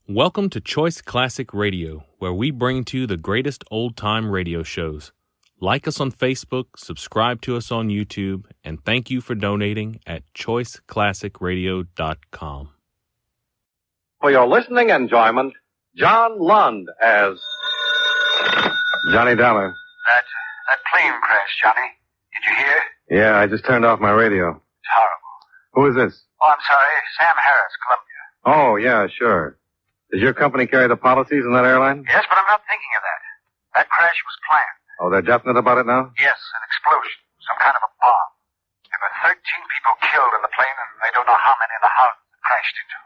Welcome to Choice Classic Radio, where we bring to you the greatest old-time radio shows. Like us on Facebook, subscribe to us on YouTube, and thank you for donating at choiceclassicradio.com. For your listening enjoyment, John Lund as Johnny Dollar. That plane crash, Johnny. Did you hear? Yeah, I just turned off my radio. It's horrible. Who is this? Oh, I'm sorry. Sam Harris, Columbia. Oh, yeah, sure. Does your company carry the policies in that airline? Yes, but I'm not thinking of that. That crash was planned. Oh, they're definite about it now? Yes, an explosion. Some kind of a bomb. There were 13 people killed in the plane, and they don't know how many in the house it crashed into.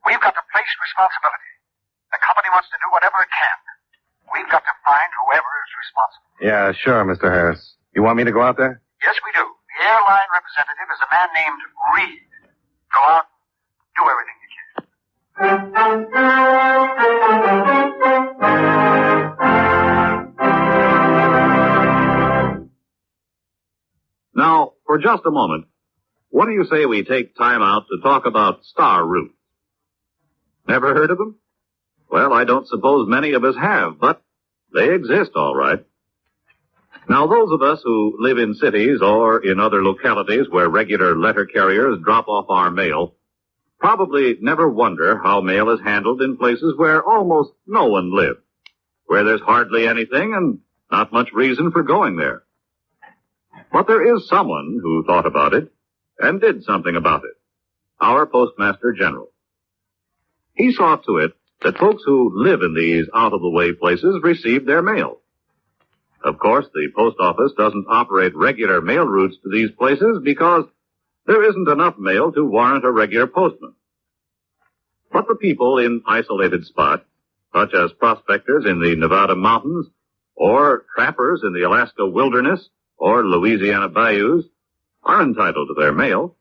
We've got to place responsibility. The company wants to do whatever it can. We've got to find whoever is responsible. Yeah, sure, Mr. Harris. You want me to go out there? Yes, we do. The airline representative is a man named Reed. Go out and do everything you can. Now, for just a moment, what do you say we take time out to talk about star routes? Never heard of them? Well, I don't suppose many of us have, but they exist all right. Now, those of us who live in cities or in other localities where regular letter carriers drop off our mail probably never wonder how mail is handled in places where almost no one lives, where there's hardly anything and not much reason for going there. But there is someone who thought about it and did something about it. Our Postmaster General. He saw to it that folks who live in these out-of-the-way places receive their mail. Of course, the post office doesn't operate regular mail routes to these places because there isn't enough mail to warrant a regular postman. But the people in isolated spots, such as prospectors in the Nevada mountains, or trappers in the Alaska wilderness, or Louisiana bayous, are entitled to their mail.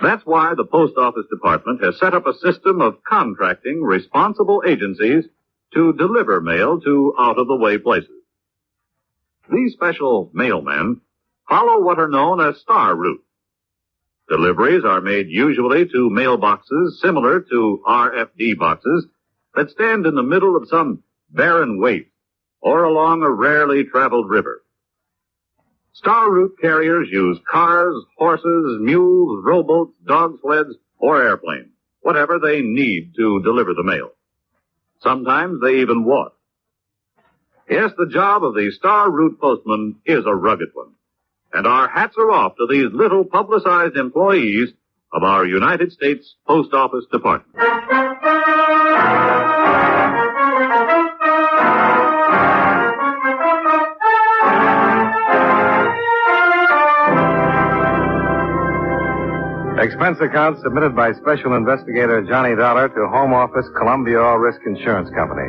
That's why the Post Office Department has set up a system of contracting responsible agencies to deliver mail to out-of-the-way places. These special mailmen follow what are known as star routes. Deliveries are made usually to mailboxes similar to RFD boxes that stand in the middle of some barren waste or along a rarely traveled river. Star route carriers use cars, horses, mules, rowboats, dog sleds, or airplanes, whatever they need to deliver the mail. Sometimes they even walk. Yes, the job of the star route postman is a rugged one. And our hats are off to these little publicized employees of our United States Post Office Department. Expense account submitted by Special Investigator Johnny Dollar to Home Office, Columbia All Risk Insurance Company.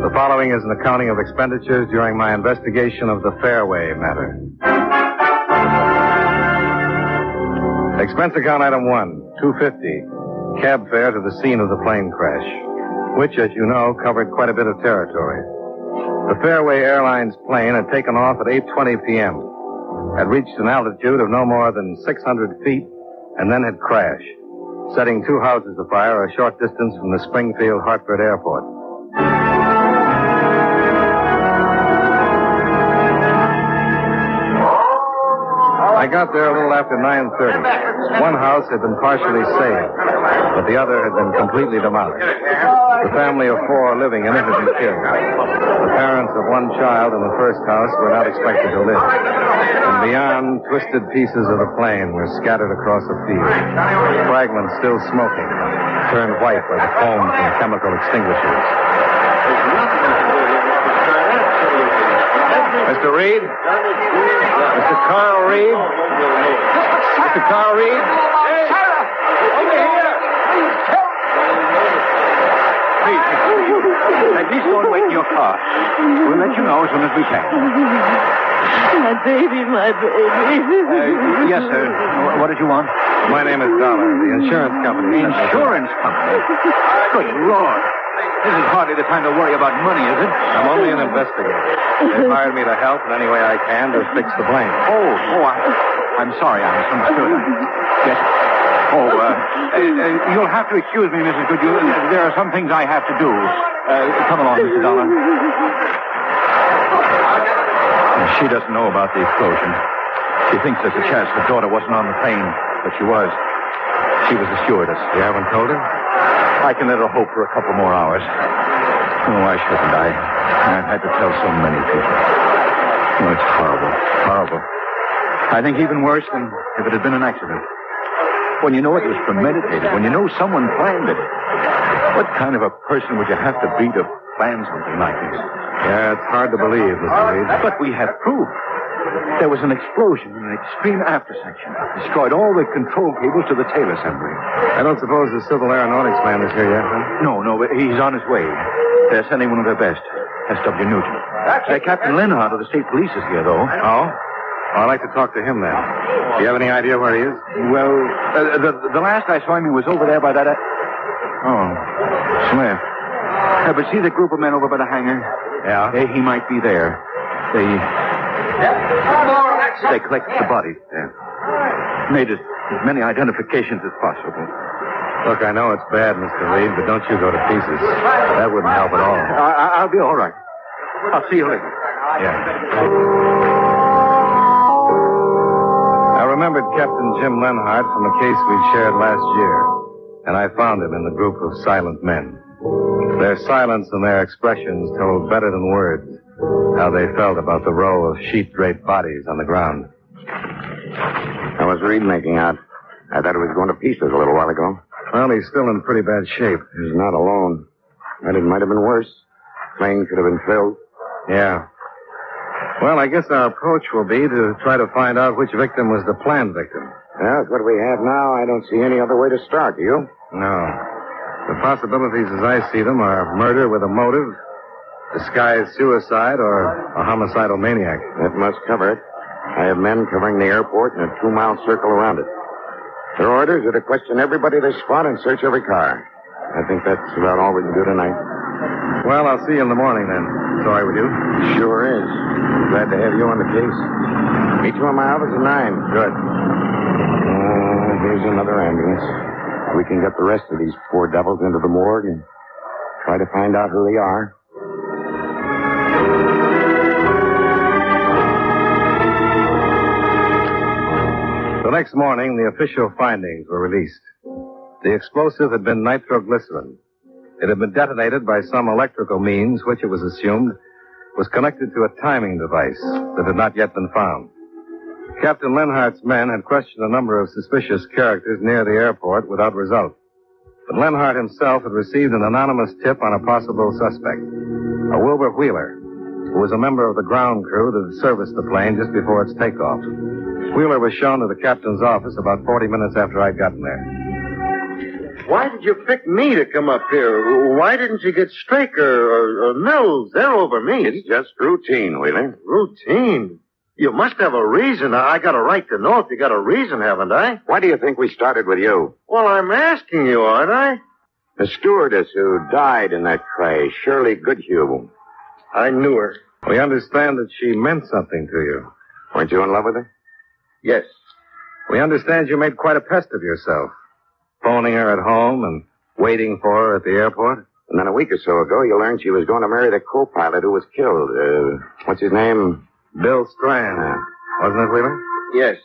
The following is an accounting of expenditures during my investigation of the Fairway matter. Expense account item 1, $250, cab fare to the scene of the plane crash, which, as you know, covered quite a bit of territory. The Fairway Airlines plane had taken off at 8:20 p.m., had reached an altitude of no more than 600 feet, and then had crashed, setting two houses afire a short distance from the Springfield-Hartford Airport. I got there a little after 9:30. One house had been partially saved, but the other had been completely demolished. The family of four living in it had been killed. The parents of one child in the first house were not expected to live. And beyond, twisted pieces of the plane were scattered across the field. Fragments still smoking, turned white by the foam from chemical extinguishers. Mr. Reed? Mr. Carl Reed? Mr. Carl Reed? Sarah! Over here! Please, at least don't wait in your car. We'll let you know as soon as we can. My baby, my baby. Yes, sir. What did you want? My name is Dollar, the insurance company. Insurance company? Good Lord. This is hardly the time to worry about money, is it? I'm only an investigator. They've hired me to help in any way I can to fix the plane. I'm sorry. I misunderstood. Yes. You'll have to excuse me, Mrs. Goodhue. There are some things I have to do. Come along, Mr. Dollar. She doesn't know about the explosion. She thinks there's a chance her daughter wasn't on the plane, but she was. She was a stewardess. You haven't told her? I can let her hope for a couple more hours. Oh, why shouldn't I? I've had to tell so many people. Oh, it's horrible. Horrible. I think even worse than if it had been an accident. When you know it was premeditated, when you know someone planned it. What kind of a person would you have to be to plan something like this? Yeah, it's hard to believe, Mr. Reed. But we have proof. There was an explosion in an extreme aftersection. Destroyed all the control cables to the tail assembly. I don't suppose the civil aeronautics man is here yet, huh? No, but he's on his way. They're sending one of their best, S.W. Nugent. Captain Linhart of the state police is here, though. Oh? I'd like to talk to him then. Do you have any idea where he is? Well, the last I saw him, he was over there by that... Oh, Smith. But see the group of men over by the hangar? Yeah? He might be there. They collected the bodies there. Made as many identifications as possible. Look, I know it's bad, Mr. Reed, but don't you go to pieces. That wouldn't help at all. I'll be all right. I'll see you later. Yeah. I remembered Captain Jim Lenhart from a case we shared last year, and I found him in the group of silent men. Their silence and their expressions told better than words how they felt about the row of sheet-draped bodies on the ground. How was Reed making out? I thought he was going to pieces a little while ago. Well, he's still in pretty bad shape. He's not alone. But it might have been worse. Plane could have been filled. Yeah. Well, I guess our approach will be to try to find out which victim was the planned victim. Well, with what we have now, I don't see any other way to start, do you? No. The possibilities as I see them are murder with a motive, disguised suicide, or a homicidal maniac. That must cover it. I have men covering the airport and a 2-mile circle around it. Their orders are to question everybody they spot and search every car. I think that's about all we can do tonight. Well, I'll see you in the morning then. Sorry with you. Sure is. Glad to have you on the case. Meet you in my office at 9. Good. Here's another ambulance. We can get the rest of these poor devils into the morgue and try to find out who they are. The next morning, the official findings were released. The explosive had been nitroglycerin. It had been detonated by some electrical means, which it was assumed was connected to a timing device that had not yet been found. Captain Lenhart's men had questioned a number of suspicious characters near the airport without result. But Lenhart himself had received an anonymous tip on a possible suspect, a Wilbur Wheeler, who was a member of the ground crew that serviced the plane just before its takeoff. Wheeler was shown to the captain's office about 40 minutes after I'd gotten there. Why did you pick me to come up here? Why didn't you get Straker or Mills? They're over me. It's just routine, Wheeler. Routine? You must have a reason. I got a right to know if you got a reason, haven't I? Why do you think we started with you? Well, I'm asking you, aren't I? The stewardess who died in that crash, Shirley Goodhue. I knew her. We understand that she meant something to you. Weren't you in love with her? Yes. We understand you made quite a pest of yourself, phoning her at home and waiting for her at the airport. And then a week or so ago, you learned she was going to marry the co-pilot who was killed. What's his name? Bill Strand. Wasn't it, Wheeler? Yes.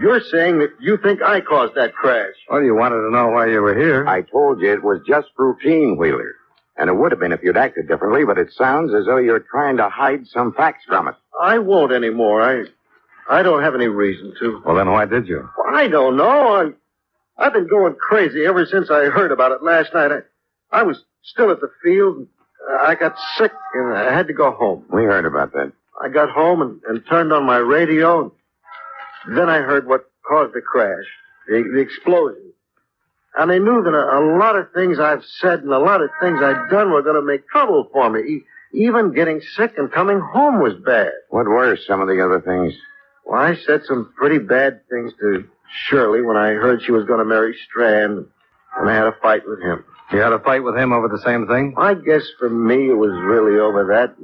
You're saying that you think I caused that crash. Well, you wanted to know why you were here. I told you it was just routine, Wheeler. And it would have been if you'd acted differently, but it sounds as though you're trying to hide some facts from us. I won't anymore. I don't have any reason to. Well, then why did you? Well, I don't know. I've been going crazy ever since I heard about it last night. I was still at the field. I got sick, and I had to go home. We heard about that. I got home and turned on my radio. Then I heard what caused the crash, the explosion. And I knew that a lot of things I've said and a lot of things I'd done were going to make trouble for me. Even getting sick and coming home was bad. What were some of the other things? Well, I said some pretty bad things to Shirley when I heard she was going to marry Strand, and I had a fight with him. You had a fight with him over the same thing? I guess for me it was really over that.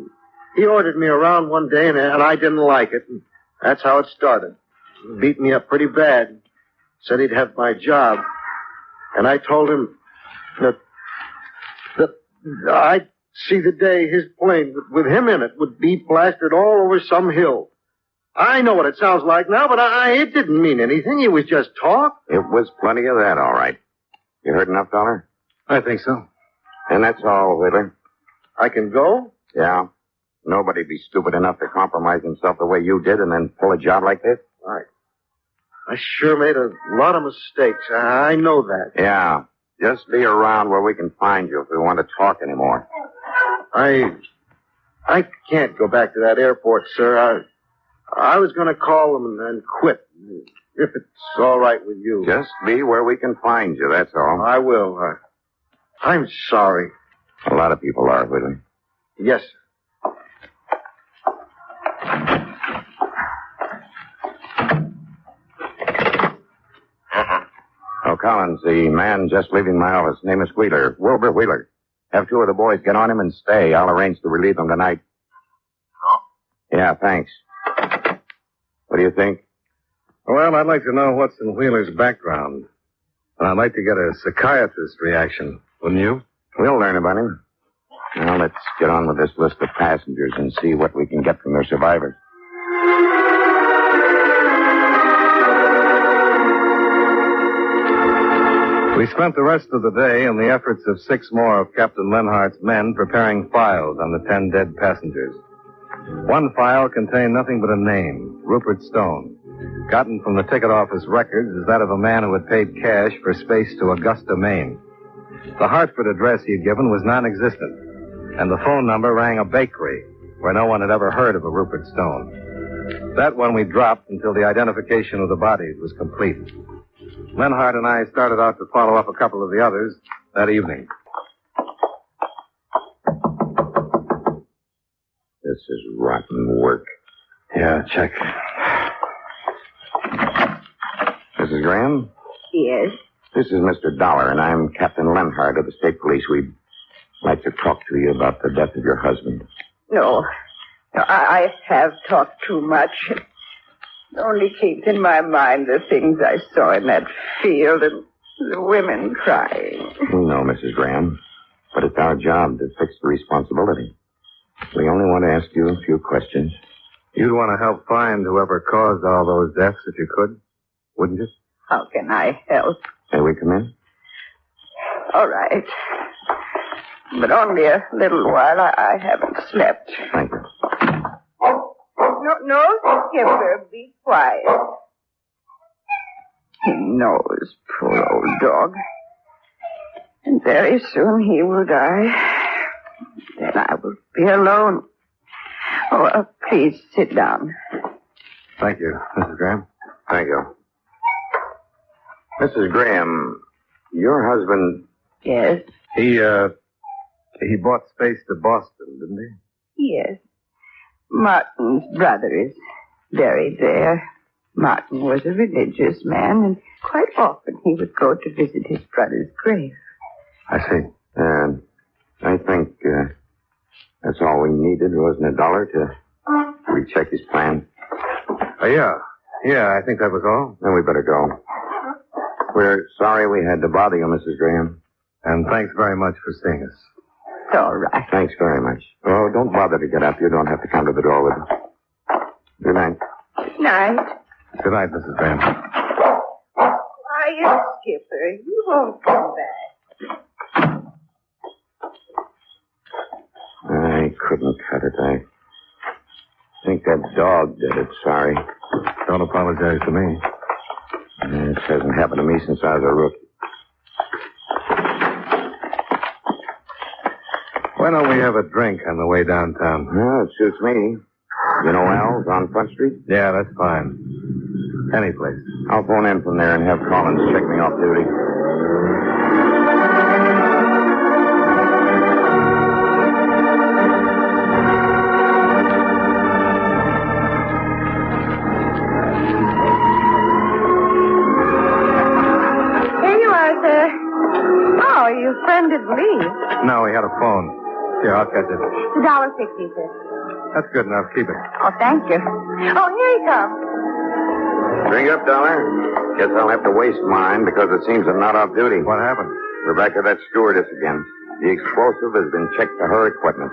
He ordered me around one day, and I didn't like it. And that's how it started. He beat me up pretty bad. said he'd have my job. And I told him that I'd see the day his plane with him in it would be plastered all over some hill. I know what it sounds like now, but it didn't mean anything. It was just talk. It was plenty of that, all right. You heard enough, Dollar? I think so. And that's all, Whitler. I can go? Yeah. Nobody'd be stupid enough to compromise himself the way you did and then pull a job like this. I sure made a lot of mistakes. I know that. Yeah. Just be around where we can find you if we want to talk anymore. I can't go back to that airport, sir. I was going to call them and quit, if it's all right with you. Just be where we can find you, that's all. I will. I'm sorry. A lot of people are, Whitley. Yes, sir. Oh, Collins, the man just leaving my office, name is Wheeler. Wilbur Wheeler. Have two of the boys get on him and stay. I'll arrange to relieve them tonight. Oh? Yeah, thanks. What do you think? Well, I'd like to know what's in Wheeler's background. And I'd like to get a psychiatrist's reaction, wouldn't you? We'll learn about him. Now, let's get on with this list of passengers and see what we can get from their survivors. We spent the rest of the day in the efforts of 6 more of Captain Lenhart's men preparing files on the 10 dead passengers. One file contained nothing but a name, Rupert Stone. Gotten from the ticket office records is that of a man who had paid cash for space to Augusta, Maine. The Hartford address he had given was non-existent, and the phone number rang a bakery where no one had ever heard of a Rupert Stone. That one we dropped until the identification of the bodies was complete. Lenhart and I started out to follow up a couple of the others that evening. This is rotten work. Yeah, check. Mrs. Graham? Yes. This is Mr. Dollar, and I'm Captain Lenhart of the State Police. We'd like to talk to you about the death of your husband. No, I have talked too much. It only keeps in my mind the things I saw in that field and the women crying. We know, Mrs. Graham, but it's our job to fix the responsibility. We only want to ask you a few questions. You'd want to help find whoever caused all those deaths if you could, wouldn't you? How can I help? May we come in? All right. But only a little while. I haven't slept. Thank you. No, Skipper, be quiet. He knows, poor old dog. And very soon he will die. Then I will be alone. Oh, please sit down. Thank you, Mrs. Graham. Thank you. Mrs. Graham, your husband... Yes? He bought space to Boston, didn't he? Yes. Martin's brother is buried there. Martin was a religious man, and quite often he would go to visit his brother's grave. I see. I think that's all we needed, wasn't it, Dollar, to recheck his plan? Yeah, I think that was all. Then we better go. We're sorry we had to bother you, Mrs. Graham. And thanks very much for seeing us. It's all right. Thanks very much. Oh, don't bother to get up. You don't have to come to the door with us. Good night. Good night. Good night, Mrs. Graham. Quiet, Skipper. You won't come back. I couldn't cut it. I think that dog did it. Sorry. Don't apologize to me. It hasn't happened to me since I was a rookie. Why don't we have a drink on the way downtown? Well, it suits me. You know Al's on Front Street? Yeah, that's fine. Any place. I'll phone in from there and have Collins check me off duty. Here you are, sir. Oh, you friended Lee. No, he had a phone. Here, I'll catch it. $1.60, sir. That's good enough. Keep it. Oh, thank you. Oh, here he comes. Drink up, Dollar. Guess I'll have to waste mine because it seems I'm not off duty. What happened? We're back to that stewardess again. The explosive has been checked to her equipment.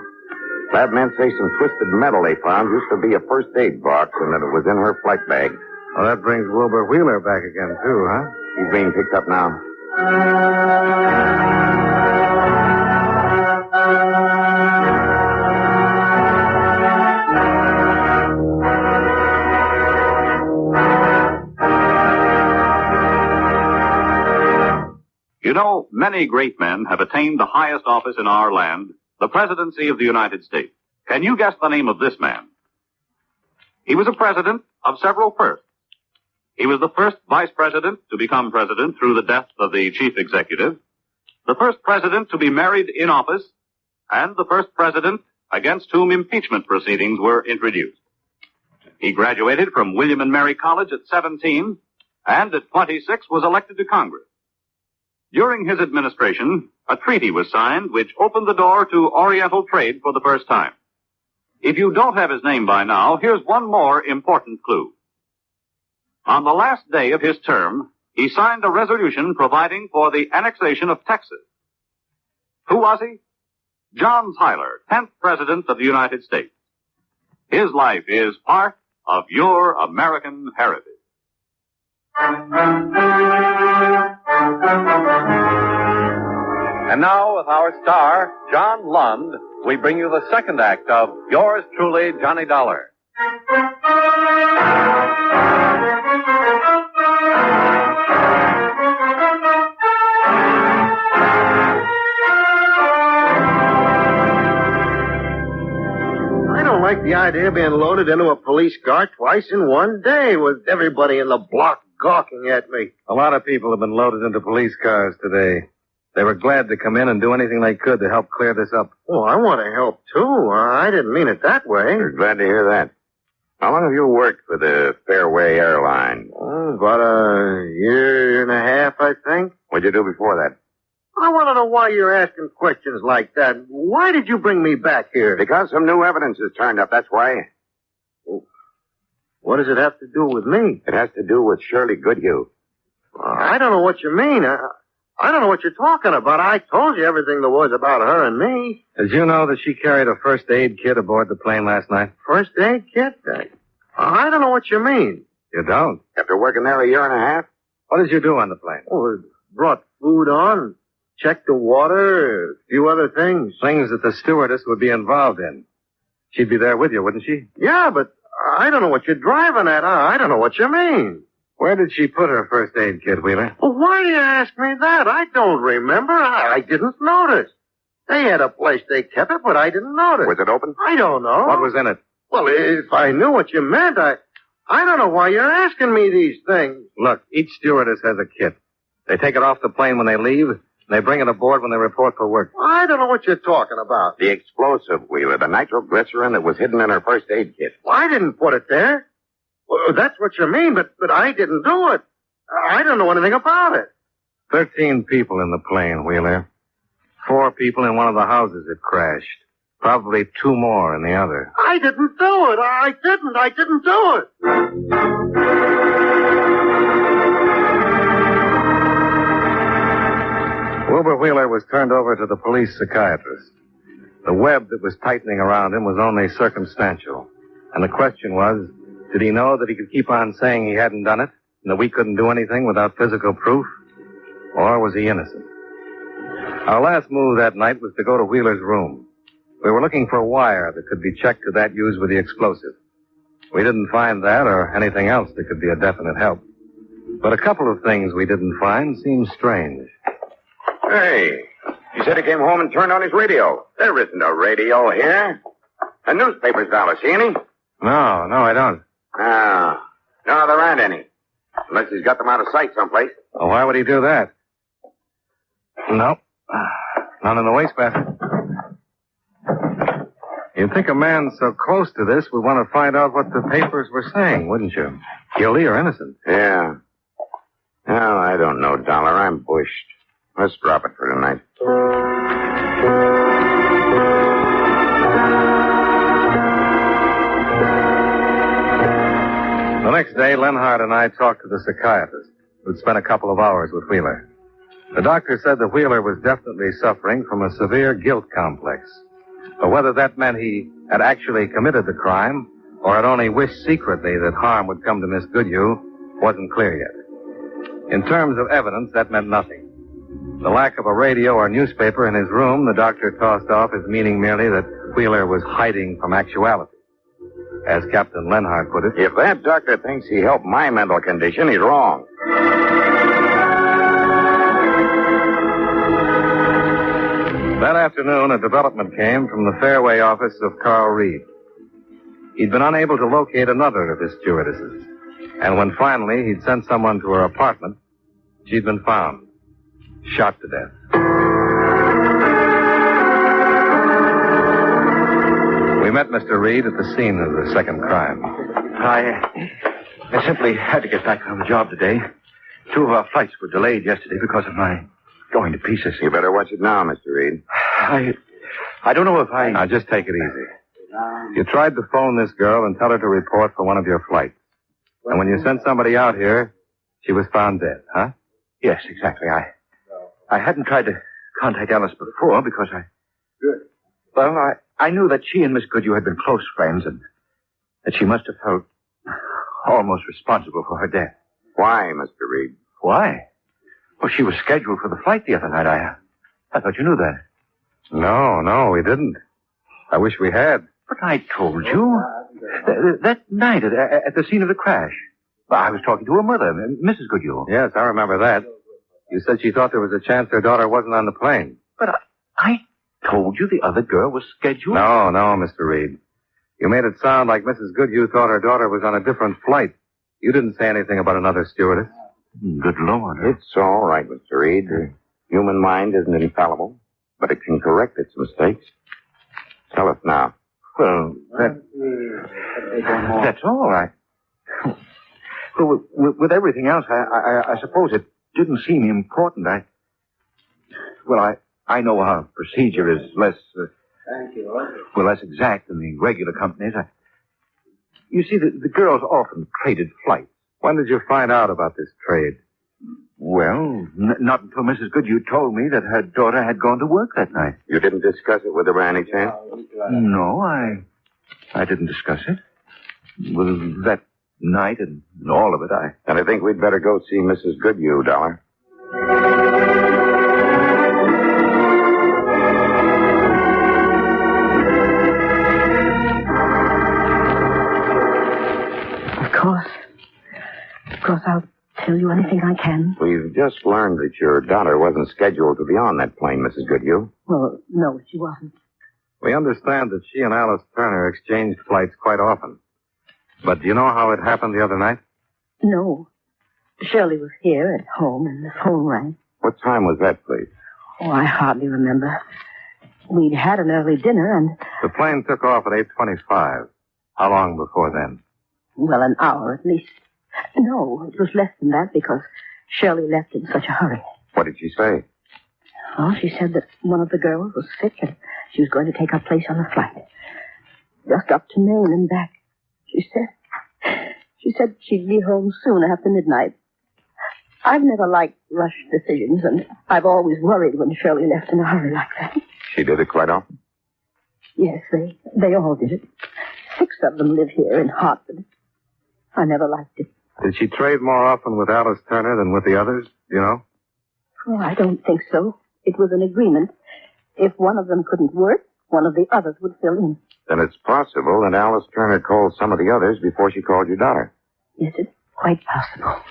Lab men say some twisted metal they found used to be a first aid box and that it was in her flight bag. Well, that brings Wilbur Wheeler back again, too, huh? He's being picked up now. You know, many great men have attained the highest office in our land, the presidency of the United States. Can you guess the name of this man? He was a president of several firsts. He was the first vice president to become president through the death of the chief executive, the first president to be married in office, and the first president against whom impeachment proceedings were introduced. He graduated from William and Mary College at 17, and at 26 was elected to Congress. During his administration, a treaty was signed which opened the door to Oriental trade for the first time. If you don't have his name by now, here's one more important clue. On the last day of his term, he signed a resolution providing for the annexation of Texas. Who was he? John Tyler, 10th President of the United States. His life is part of your American heritage. And now, with our star, John Lund, we bring you the second act of Yours Truly, Johnny Dollar. I don't like the idea of being loaded into a police car twice in one day with everybody in the block gawking at me. A lot of people have been loaded into police cars today. They were glad to come in and do anything they could to help clear this up. Oh, I want to help, too. I didn't mean it that way. We're glad to hear that. How long have you worked for the Fairway airline? Oh, about a year and a half, I think. What'd you do before that? I want to know why you're asking questions like that. Why did you bring me back here? Because some new evidence has turned up, that's why. What does it have to do with me? It has to do with Shirley Goodhue. I don't know what you mean. I don't know what you're talking about. I told you everything there was about her and me. Did you know that she carried a first aid kit aboard the plane last night? First aid kit? I don't know what you mean. You don't? After working there a year and a half? What did you do on the plane? Oh, brought food on, checked the water, a few other things. Things that the stewardess would be involved in. She'd be there with you, wouldn't she? Yeah, but I don't know what you're driving at. I don't know what you mean. Where did she put her first aid kit, Wheeler? Well, why do you ask me that? I don't remember. I didn't notice. They had a place they kept it, but I didn't notice. Was it open? I don't know. What was in it? Well, if I knew what you meant, I don't know why you're asking me these things. Look, each stewardess has a kit. They take it off the plane when they leave, and they bring it aboard when they report for work. I don't know what you're talking about. The explosive, Wheeler, the nitroglycerin that was hidden in her first aid kit. Well, I didn't put it there. Well, that's what you mean, but I didn't do it. I don't know anything about it. 13 people in the plane, Wheeler. 4 people in one of the houses that crashed. Probably 2 more in the other. I didn't do it. I didn't do it. Wilbur Wheeler was turned over to the police psychiatrist. The web that was tightening around him was only circumstantial. And the question was, did he know that he could keep on saying he hadn't done it, and that we couldn't do anything without physical proof? Or was he innocent? Our last move that night was to go to Wheeler's room. We were looking for a wire that could be checked to that used with the explosive. We didn't find that or anything else that could be a definite help. But a couple of things we didn't find seemed strange. Hey, he said he came home and turned on his radio. There isn't a radio here. A newspaper's dollar, see any? No, I don't. No, there aren't any. Unless he's got them out of sight someplace. Well, why would he do that? Nope. None in the wastebasket. You'd think a man so close to this would want to find out what the papers were saying, wouldn't you? Guilty or innocent? Yeah. Well, I don't know, Dollar. I'm bushed. Let's drop it for tonight. The next day, Lenhart and I talked to the psychiatrist. who'd spent a couple of hours with Wheeler. The doctor said that Wheeler was definitely suffering from a severe guilt complex. But whether that meant he had actually committed the crime or had only wished secretly that harm would come to Miss Goodhue wasn't clear yet. In terms of evidence, that meant nothing. The lack of a radio or newspaper in his room, the doctor tossed off as meaning merely that Wheeler was hiding from actuality. As Captain Lenhart put it, If that doctor thinks he helped my mental condition, he's wrong. that afternoon, a development came from the Fairway office of Carl Reed. He'd been unable to locate another of his stewardesses. And when finally he'd sent someone to her apartment, she'd been found, shot to death. We met Mr. Reed at the scene of the second crime. I simply had to get back on the job today. 2 of our flights were delayed yesterday because of my going to pieces. You better watch it now, Mr. Reed. I don't know if I... Now, just take it easy. You tried to phone this girl and tell her to report for one of your flights. And when you sent somebody out here, she was found dead, huh? Yes, exactly. I hadn't tried to contact Alice before because I knew that she and Miss Goodhue had been close friends and that she must have felt almost responsible for her death. Why, Mr. Reed? Why? Well, she was scheduled for the flight the other night. I thought you knew that. No, we didn't. I wish we had. But I told you. That night at the scene of the crash. I was talking to her mother, Mrs. Goodhue. Yes, I remember that. You said she thought there was a chance her daughter wasn't on the plane. But I told you the other girl was scheduled. No, Mr. Reed. You made it sound like Mrs. Goodhue thought her daughter was on a different flight. You didn't say anything about another stewardess. Good Lord. It's all right, Mr. Reed. The human mind isn't infallible, but it can correct its mistakes. Tell us now. Well, that's all right. Well, with everything else, I suppose it didn't seem important. I know our procedure is less exact than the regular companies. You see, the girls often traded flights. When did you find out about this trade? Well, not until Mrs. Goodhue told me that her daughter had gone to work that night. You didn't discuss it with her by any chance? No, I didn't discuss it. Well, that night and all of it, And I think we'd better go see Mrs. Goodhue, Dollar. Of course, I'll tell you anything I can. We've just learned that your daughter wasn't scheduled to be on that plane, Mrs. Goodhue. Well, no, she wasn't. We understand that she and Alice Turner exchanged flights quite often. But do you know how it happened the other night? No. Shirley was here at home and the phone rang. What time was that, please? Oh, I hardly remember. We'd had an early dinner and... The plane took off at 8:25. How long before then? Well, an hour at least. No, it was less than that because Shirley left in such a hurry. What did she say? Oh, she said that one of the girls was sick and she was going to take her place on the flight. Just up to Maine and back. She said she'd be home soon after midnight. I've never liked rushed decisions, and I've always worried when Shirley left in a hurry like that. She did it quite often? Yes, they all did it. 6 of them live here in Hartford. I never liked it. Did she trade more often with Alice Turner than with the others? Do you know? Oh, I don't think so. It was an agreement. If one of them couldn't work, one of the others would fill in. Then it's possible that Alice Turner called some of the others before she called your daughter. Yes, it's quite possible.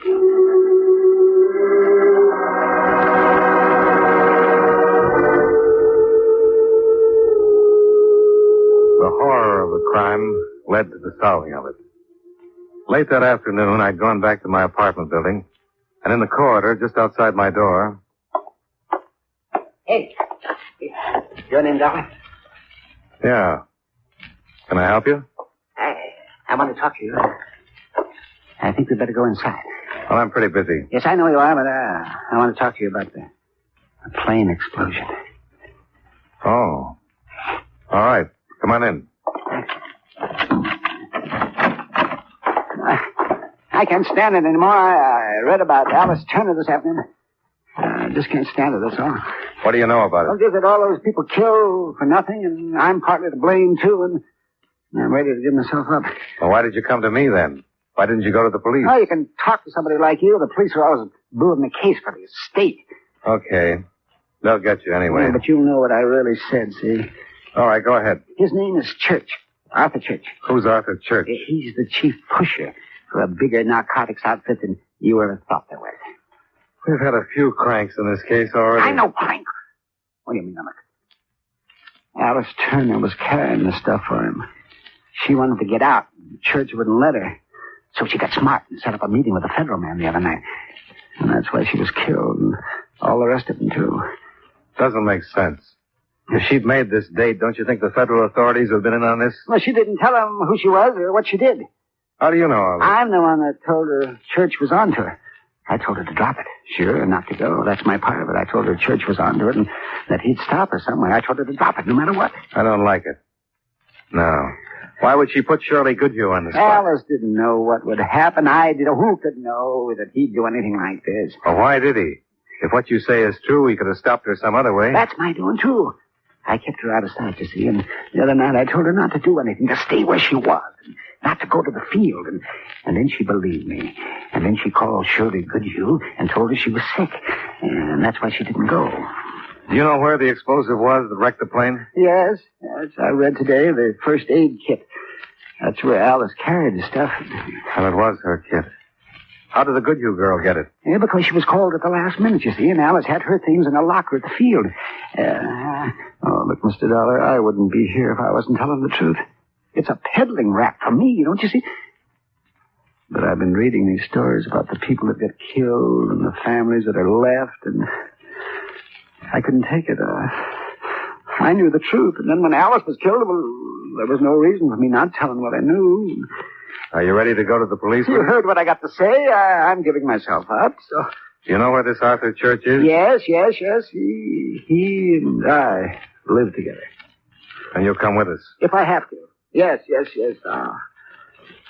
The horror of the crime led to the solving of it. Late that afternoon, I'd gone back to my apartment building, and in the corridor, just outside my door... Hey, your name, Dollar? Yeah. Can I help you? I want to talk to you. I think we'd better go inside. Well, I'm pretty busy. Yes, I know you are, but I want to talk to you about the plane explosion. Oh. All right. Come on in. I can't stand it anymore. I read about Alice Turner this afternoon. I just can't stand it, that's all. What do you know about Well, it? just that all those people killed for nothing, and I'm partly to blame, too, and I'm ready to give myself up. Well, why did you come to me then? Why didn't you go to the police? Oh, you can talk to somebody like you. The police are always building a case for the estate. Okay. They'll get you anyway. Yeah, but you know what I really said, see? All right, go ahead. His name is Church. Arthur Church. Who's Arthur Church? He's the chief pusher for a bigger narcotics outfit than you ever thought there was. We've had a few cranks in this case already. I know, Frank. What do you mean, Emmett? Alice Turner was carrying the stuff for him. She wanted to get out. Church wouldn't let her. So she got smart and set up a meeting with a federal man the other night. And that's why she was killed, and all the rest of them, too. Doesn't make sense. If she'd made this date, don't you think the federal authorities would have been in on this? Well, she didn't tell him who she was or what she did. How do you know all this? I'm the one that told her Church was on to her. I told her to drop it. Sure, and not to go. That's my part of it. I told her Church was on to it and that he'd stop her somewhere. I told her to drop it no matter what. I don't like it. No. Why would she put Shirley Goodhue on the spot? Alice didn't know what would happen. I did. Who could know that he'd do anything like this? Well, why did he? If what you say is true, he could have stopped her some other way. That's my doing, too. I kept her out of sight, you see, and the other night I told her not to do anything, to stay where she was, and not to go to the field, and then she believed me. And then she called Shirley Goodhue and told her she was sick, and that's why she didn't go. Do you know where the explosive was that wrecked the plane? Yes, I read today the first aid kit. That's where Alice carried the stuff. Well, it was her kit. How did the Goodhue girl get it? Yeah, because she was called at the last minute, you see, and Alice had her things in a locker at the field. Oh, look, Mr. Dollar, I wouldn't be here if I wasn't telling the truth. It's a peddling rap for me, don't you see? But I've been reading these stories about the people that get killed and the families that are left, and I couldn't take it. I knew the truth, and then when Alice was killed, well, there was no reason for me not telling what I knew. Are you ready to go to the police? You heard what I got to say. I'm giving myself up, so... Do you know where this Arthur Church is? Yes. He and I live together. And you'll come with us? If I have to. Yes.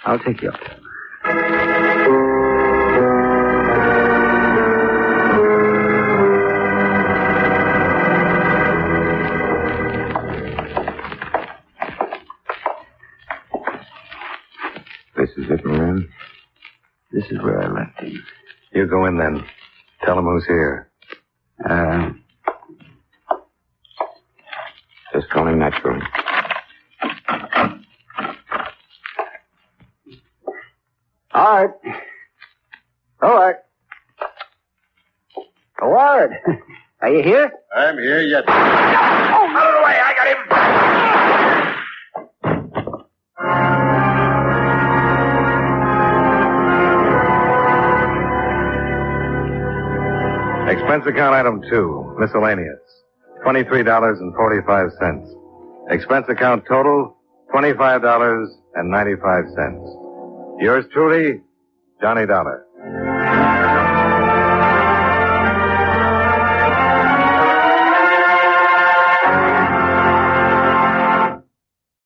I'll take you up there. This is it, Moran? This is where I left him. You go in then. Tell him who's here. Just call him naturally. All right. Ward, are you here? I'm here yet. Oh, out of the way. I got him. Expense account item 2, miscellaneous, $23.45. Expense account total, $25.95. Yours truly, Johnny Dollar.